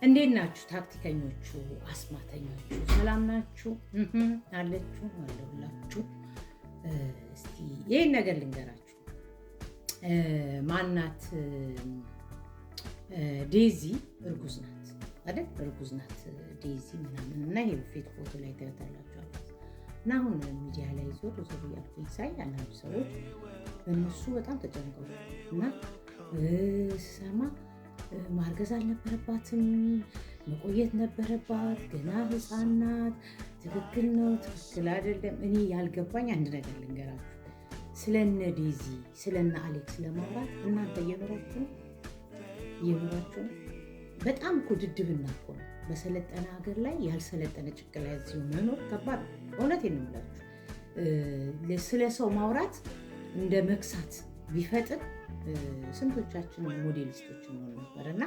እንዴት ናችሁ ታክቲከኞቹ አስማተኞቹ? ሰላም ናችሁ? አለችሁ አለሁላችሁ። እስቲ ይሄን ነገር ልንገራችሁ። ማናት ዴዚ እርጉዝ ናት አይደል? እርጉዝ ናት ዴዚ ምናምን እና ይሄ ፌክ ፎቶ ላይ ታያላችሁ። እና አሁን ሚዲያ ላይ ዞር ያልኩኝ ሳይ አንዳንድ ሰዎች በእነሱ በጣም ተጨንቀው እና ስሰማ ማርገዝ አልነበረባትም፣ መቆየት ነበረባት፣ ገና ሕፃን ናት፣ ትክክል ነው ትክክል አይደለም። እኔ ያልገባኝ አንድ ነገር ልንገራችሁ። ስለነ ዴዚ ስለነ አሌክስ ለማውራት እናንተ እየኖራችሁ በጣም እኮ ድድብና እኮ ነው። በሰለጠነ ሀገር ላይ ያልሰለጠነ ጭቅላት እዚሁ መኖር ከባድ ነው። እውነቴን ነው የምላችሁ። ስለ ሰው ማውራት እንደ መክሳት ቢፈጥን ስንቶቻችን ሞዴሊስቶች እንሆን ነበር። እና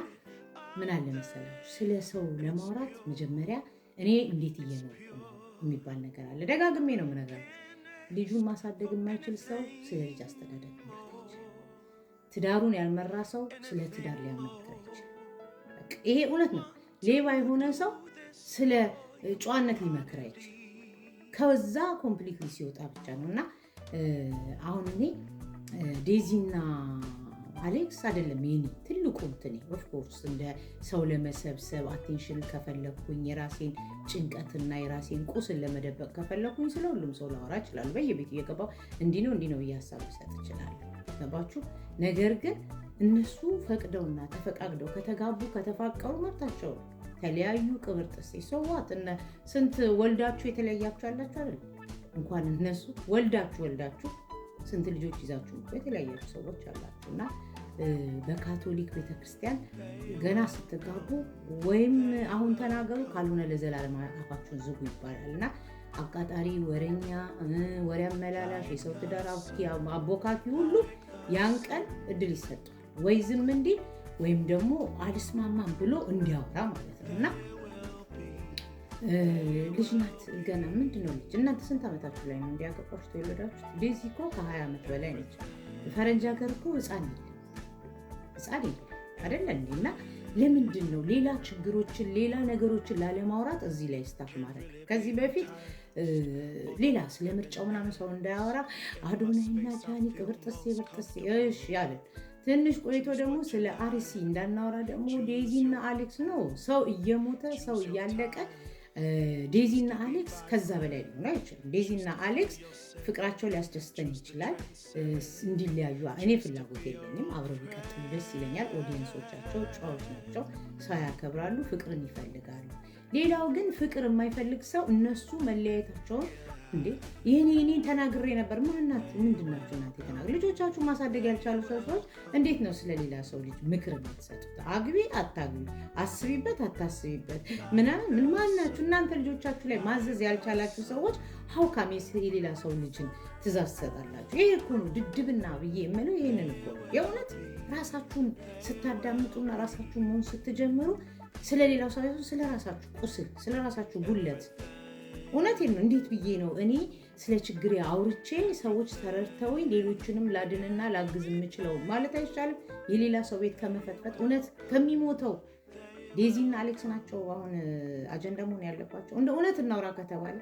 ምን አለ መሰላችሁ፣ ስለ ሰው ለማውራት መጀመሪያ እኔ እንዴት እየኖርኩ ነው የሚባል ነገር አለ። ደጋግሜ ነው የምነግራችሁ። ልጁን ማሳደግ የማይችል ሰው ስለ ልጅ አስተዳደግ መምራት አይችልም። ትዳሩን ያልመራ ሰው ስለ ትዳር ሊያመክር አይችልም። ይሄ እውነት ነው። ሌባ የሆነ ሰው ስለ ጨዋነት ሊመክር አይችልም። ከዛ ኮምፕሊትሊ ሲወጣ ብቻ ነው። እና አሁን እኔ ዴዚና አሌክስ አይደለም የኔ ትልቁ እንትኔ። ኦፍኮርስ እንደ ሰው ለመሰብሰብ አቴንሽን ከፈለኩኝ የራሴን ጭንቀትና የራሴን ቁስል ለመደበቅ ከፈለኩኝ ስለ ሁሉም ሰው ላወራ እችላለሁ። በየቤት እየገባሁ እንዲህ ነው ብዬ ሀሳብ ልሰጥ እችላለሁ። ገባችሁ? ነገር ግን እነሱ ፈቅደውና ተፈቃቅደው ከተጋቡ ከተፋቀሩ መብታቸው ነው። ተለያዩ ቅብር ጥሴ ሰዋት እነ ስንት ወልዳችሁ የተለያያችሁ አላችሁ አይደል? እንኳን እነሱ ወልዳችሁ ስንት ልጆች ይዛችሁ የተለያያችሁ ሰዎች አላችሁ። እና በካቶሊክ ቤተክርስቲያን ገና ስትጋቡ ወይም አሁን ተናገሩ ካልሆነ ለዘላለም አፋችሁን ዝጉ ይባላል። እና አቃጣሪ፣ ወሬኛ፣ ወሬ አመላላሽ፣ የሰው ትዳር አቦካኪ ሁሉ ያን ቀን እድል ይሰጣል። ወይ ዝም እንዲህ ወይም ደግሞ አልስማማም ብሎ እንዲያወራ ማለት ነው። እና ልጅ ናት ገና። ምንድነው ልጅ? እናንተ ስንት ዓመታችሁ ላይ ነው እንዲያገባችሁ ተወለዳችሁ? ዴዚ እኮ ከ20 ዓመት በላይ ነች። ፈረንጅ ሀገር እኮ ህፃን የለም አይደለ እንዴ? እና ለምንድን ነው ሌላ ችግሮችን ሌላ ነገሮችን ላለማውራት እዚህ ላይ ስታፍ ማድረግ? ከዚህ በፊት ሌላ ስለ ምርጫው ምናምን ሰው እንዳያወራ አዶናይና ጃኒ ቅብርጥሴ እሺ ያለን ትንሽ ቆይቶ ደግሞ ስለ አርሲ እንዳናወራ ደግሞ ዴዚና አሌክስ ነው። ሰው እየሞተ ሰው እያለቀ ዴዚና አሌክስ ከዛ በላይ ሊሆን አይችልም። ዴዚና አሌክስ ፍቅራቸው ሊያስደስተን ይችላል። እንዲለያዩ እኔ ፍላጎት የለኝም። አብረው ቢቀጥሉ ደስ ይለኛል። ኦዲየንሶቻቸው ጨዋዎች ናቸው፣ ሰው ያከብራሉ፣ ፍቅርን ይፈልጋሉ። ሌላው ግን ፍቅር የማይፈልግ ሰው እነሱ መለያየታቸውን እንዴ ይሄኔ ተናግሬ ነበር። ማናት ምንድናችሁ እናንተ ተናግሬ ልጆቻችሁ ማሳደግ ያልቻሉ ሰዎች እንዴት ነው ስለሌላ ሰው ልጅ ምክር የምትሰጡት? አግቢ አታግቢ፣ አስቢበት አታስቢበት ምናምን ምን ማናችሁ እናንተ? ልጆቻችሁ ላይ ማዘዝ ያልቻላችሁ ሰዎች ሀው ካሜስ የሌላ ሰው ልጅን ትእዛዝ ትሰጣላችሁ? ይሄ እኮ ነው ድድብና ብዬ የምለው ይሄንን እኮ ነው። የእውነት ራሳችሁን ስታዳምጡና ራሳችሁን መሆን ስትጀምሩ ስለሌላው ሰው ስለ ራሳችሁ ቁስል ስለ ራሳችሁ ጉለት እውነቴን ነው። እንዴት ብዬ ነው እኔ ስለ ችግሬ አውርቼ ሰዎች ተረድተውኝ ሌሎችንም ላድንና ላግዝ የምችለው ማለት አይቻልም? የሌላ ሰው ቤት ከመፈትፈት እውነት ከሚሞተው ዴዚና አሌክስ ናቸው አሁን አጀንዳ መሆን ያለባቸው። እንደ እውነት እናውራ ከተባለ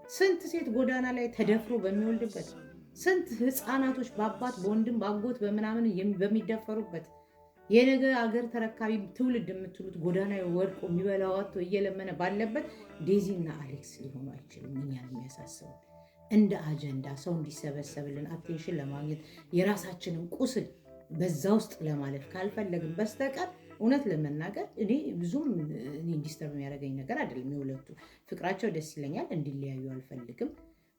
ስንት ሴት ጎዳና ላይ ተደፍሮ በሚወልድበት፣ ስንት ህፃናቶች በአባት በወንድም በአጎት በምናምን በሚደፈሩበት የነገ አገር ተረካቢ ትውልድ የምትሉት ጎዳና ወድቆ የሚበላው አጥቶ እየለመነ ባለበት ዴዚና አሌክስ ሊሆኑ አይችልም። እኛን የሚያሳስበው እንደ አጀንዳ ሰው እንዲሰበሰብልን አቴንሽን ለማግኘት የራሳችንን ቁስል በዛ ውስጥ ለማለፍ ካልፈለግን በስተቀር እውነት ለመናገር እኔ ብዙም እንዲስተርብ የሚያደርገኝ ነገር አይደለም። የሁለቱ ፍቅራቸው ደስ ይለኛል፣ እንዲለያዩ አልፈልግም።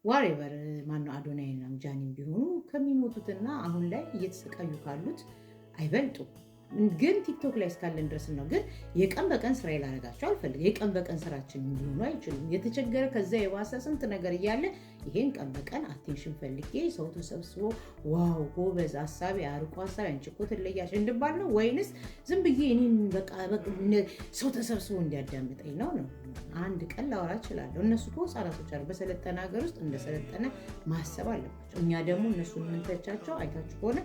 ዋሬቨር ማነው አዶናይና ጃኒም ቢሆኑ ከሚሞቱትና አሁን ላይ እየተሰቃዩ ካሉት አይበልጡም። ግን ቲክቶክ ላይ እስካለን ድረስ ነው። ግን የቀን በቀን ስራ ላደርጋቸው አልፈልግም። የቀን በቀን ስራችን እንዲሆኑ አይችሉም። የተቸገረ ከዛ የባሰ ስንት ነገር እያለ ይሄን ቀን በቀን አቴንሽን ፈልጌ ሰው ተሰብስቦ ዋው ጎበዝ አሳቢ አርቆ ሀሳቢ አንቺ እኮ ትለያለሽ እንድባል ነው ወይንስ ዝም ብዬ እኔን በቃ ሰው ተሰብስቦ እንዲያዳምጠኝ ነው? አንድ ቀን ላወራ እችላለሁ። እነሱ እኮ ህጻናቶች አሉ። በሰለጠነ ሀገር ውስጥ እንደሰለጠነ ማሰብ አለባቸው። እኛ ደግሞ እነሱን የምንተቻቸው አይታችሁ ከሆነ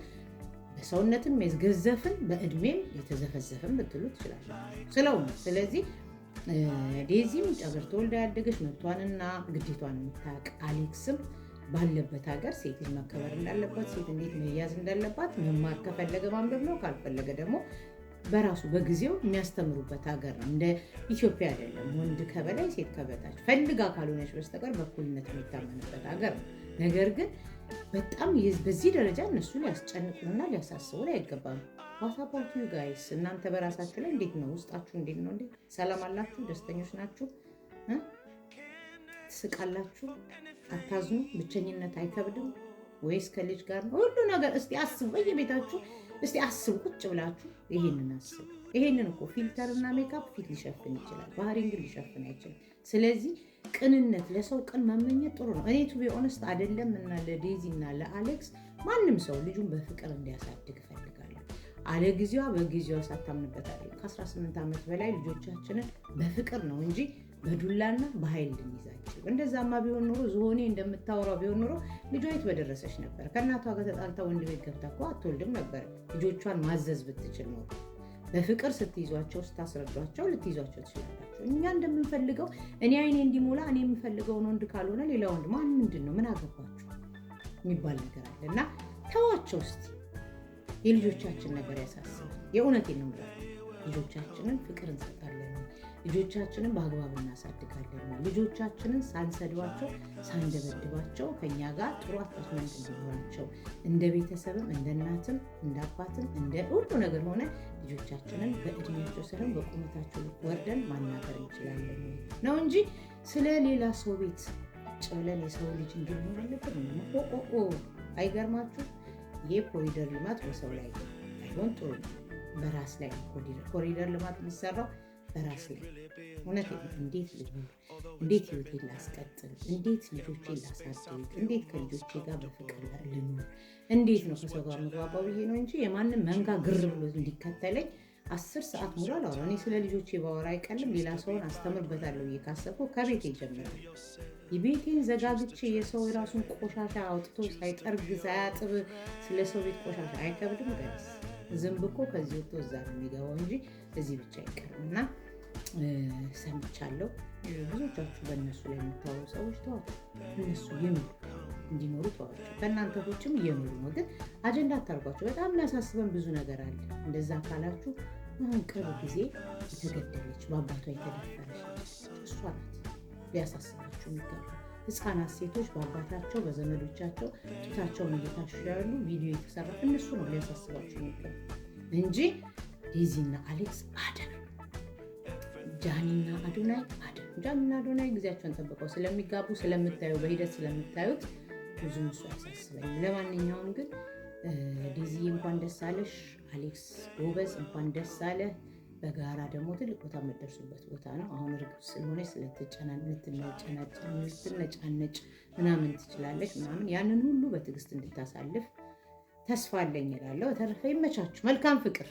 በሰውነትም የገዘፍን በእድሜም የተዘፈዘፍን ብትሉ ትችላላችሁ ስለው ነው። ስለዚህ ዴዚም ውጭ ሀገር ተወልዳ ያደገች መብቷንና ግዴቷን የምታውቅ አሌክስም ባለበት ሀገር ሴት ልጅ መከበር እንዳለባት፣ ሴት እንዴት መያዝ እንዳለባት መማር ከፈለገ ማንበብ ነው፣ ካልፈለገ ደግሞ በራሱ በጊዜው የሚያስተምሩበት ሀገር ነው። እንደ ኢትዮጵያ አይደለም። ወንድ ከበላይ ሴት ከበታች ፈልጋ ካልሆነች በስተቀር በእኩልነት የሚታመንበት ሀገር ነው። ነገር ግን በጣም በዚህ ደረጃ እነሱ ሊያስጨንቁንና ሊያሳስቡን አይገባም። ዋት ዩ ጋይስ? እናንተ በራሳችሁ ላይ እንዴት ነው? ውስጣችሁ እንዴት ነው? እንዴ ሰላም አላችሁ? ደስተኞች ናችሁ? ትስቃላችሁ? አታዝኑ? ብቸኝነት አይከብድም ወይስ ከልጅ ጋር ነው? ሁሉ ነገር እስቲ አስቡ። በየቤታችሁ እስቲ አስቡ፣ ቁጭ ብላችሁ ይሄንን አስቡ። ይሄንን እኮ ፊልተርና ሜካፕ ፊት ሊሸፍን ይችላል፣ ባህሪን ግን ሊሸፍን አይችልም። ስለዚህ ቅንነት፣ ለሰው ቅን መመኘት ጥሩ ነው። እኔ ቱ ቢ ኦነስት አይደለም እና ለዴዚ እና ለአሌክስ ማንም ሰው ልጁን በፍቅር እንዲያሳድግ እፈልጋለሁ። አለ ጊዜዋ በጊዜዋ ሳታምንበት አይደለም። ከ18 ዓመት በላይ ልጆቻችንን በፍቅር ነው እንጂ በዱላና በኃይል ልንይዛቸው። እንደዛማ ቢሆን ኖሮ ዝሆኔ እንደምታወራው ቢሆን ኖሮ ልጇ የት በደረሰች ነበር? ከእናቷ ጋር ተጣልታ ወንድ ቤት ገብታ እኮ አትወልድም ነበር። ልጆቿን ማዘዝ ብትችል ኖሮ በፍቅር ስትይዟቸው፣ ስታስረዷቸው ልትይዟቸው ትችላላቸው። እኛ እንደምንፈልገው እኔ አይኔ እንዲሞላ እኔ የምፈልገውን ወንድ ካልሆነ ሌላ ወንድ ማን ምንድን ነው ምን አገባችሁ የሚባል ነገር አለ እና ተዋቸው እስቲ። የልጆቻችን ነገር ያሳስባል። የእውነቴን ነው የምላቸው። ልጆቻችንን ፍቅር እንሰጣለን፣ ልጆቻችንን በአግባብ እናሳድጋለን። ልጆቻችንን ሳንሰድባቸው ሳንደበድባቸው ከኛ ጋር ጥሩ አታችመንት እንዲኖራቸው እንደ ቤተሰብም እንደ እናትም እንደ አባትም እንደ ሁሉ ነገር ሆነ ልጆቻችንን በእድሜያቸው ሳይሆን በቁመታቸው ወርደን ማናገር እንችላለን ነው እንጂ ስለ ሌላ ሰው ቤት ቁጭ ብለን የሰው ልጅ እንዲሆን አለብን። አይገርማችሁ? ይሄ ኮሪደር ልማት በሰው ላይ አይሆን ጥሩ በራስ ላይ ኮሪደር ልማት የሚሰራው በራስ ላይ እውነት እንዴት ልሁን፣ እንዴት ህይወቴን ላስቀጥል፣ እንዴት ልጆቼን ላሳድግ፣ እንዴት ከልጆቼ ጋር በፍቅር ልኑር፣ እንዴት ነው ከሰው ጋር መግባባው ብዬ ነው እንጂ የማንም መንጋ ግር ብሎ እንዲከተለኝ 10 ሰዓት ሙሉ አላወራ። እኔ ስለ ልጆቼ ባወራ አይቀልም ሌላ ሰውን አስተምርበታለሁ ብዬ ካሰብኩ ከቤቴ ይጀምራል። የቤቴን ዘጋግቼ የሰው የራሱን ቆሻሻ አውጥቶ ሳይጠርግ ሳያጥብ ስለ ሰው ቤት ቆሻሻ አይከብድም? ጋይስ ዝንብ እኮ ከዚህ ወጥቶ እዛ ነው የሚገባው እንጂ እዚህ ብቻ አይቀርም። እና ሰምቻለሁ። ብዙዎቻችሁ በእነሱ ላይ የምታወሩ ሰዎች ተዋቸው፣ እነሱ ይኑሩ፣ እንዲኖሩ ተዋቸው። ከእናንተ ውጭም እየኖሩ ነው፣ ግን አጀንዳ አታርጓቸው። በጣም የሚያሳስበን ብዙ ነገር አለ። እንደዛ ካላችሁ አሁን ቅርብ ጊዜ የተገደለች በአባቷ የተደፈረች እሷ ናት ሊያሳስባችሁ የሚገባ። ህፃናት ሴቶች በአባታቸው በዘመዶቻቸው ጡታቸውን እየታሹ ያሉ ቪዲዮ የተሰራ እነሱ ነው ሊያሳስባችሁ የሚገባ እንጂ ዴዚና አሌክስ አደር፣ ጃኒና አዶናይ አደር። ጃኒና አዶናይ ጊዜያቸውን ጠብቀው ስለሚጋቡ ስለምታዩ በሂደት ስለምታዩት ብዙም እሱ አያሳስበኝም። ለማንኛውም ግን ዴዚ እንኳን ደስ አለሽ፣ አሌክስ ጎበዝ እንኳን ደስ አለ። በጋራ ደግሞ ትልቅ ቦታ የምትደርሱበት ቦታ ነው። አሁን እርግጥ ስለሆነች ልትነጫነጭ ምናምን ትችላለች ምናምን፣ ያንን ሁሉ በትዕግስት እንድታሳልፍ ተስፋ አለኝ እላለሁ። በተረፈ ይመቻችሁ። መልካም ፍቅር